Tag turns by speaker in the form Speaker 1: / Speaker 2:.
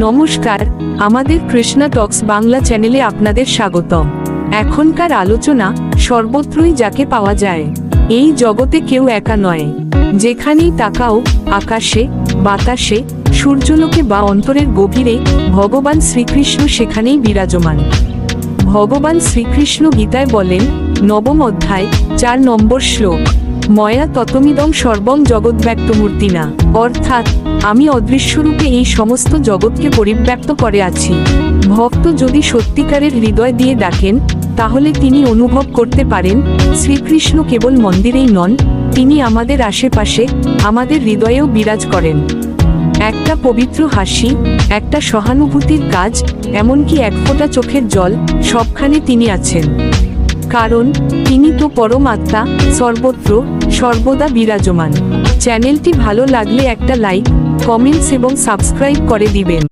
Speaker 1: নমস্কার, আমাদের কৃষ্ণা টক্স বাংলা চ্যানেলে আপনাদের স্বাগতম। এখনকার আলোচনা সর্বত্রই যাকে পাওয়া যায়। এই জগতে কেউ একা নয়। যেখানেই তাকাও, আকাশে, বাতাসে, সূর্যলোকে বা অন্তরের গভীরে ভগবান শ্রীকৃষ্ণ সেখানেই বিরাজমান। ভগবান শ্রীকৃষ্ণ গীতায় বলেন, নবম অধ্যায় 4 নম্বর শ্লোক, ময়া ততমিদং সর্বং জগদ্ব্যক্তমূর্তিনা, অর্থাৎ আমি অদৃশ্যরূপে এই সমস্ত জগৎকে পরিব্যাপ্ত করে আছি। ভক্ত যদি সত্যিকারের হৃদয় দিয়ে ডাকেন, তাহলে তিনি অনুভব করতে পারেন শ্রীকৃষ্ণ কেবল মন্দিরেই নন, তিনি আমাদের আশেপাশে, আমাদের হৃদয়েও বিরাজ করেন। একটা পবিত্র হাসি, একটা সহানুভূতির কাজ, এমনকি এক ফোঁটা চোখের জল, সবখানে তিনি আছেন। কারণ তিনি তো পরম আত্মা, সর্বত্র সর্বদা বিরাজমান। চ্যানেলটি ভালো লাগলে একটা লাইক, কমেন্টস এবং সাবস্ক্রাইব করে দিবেন।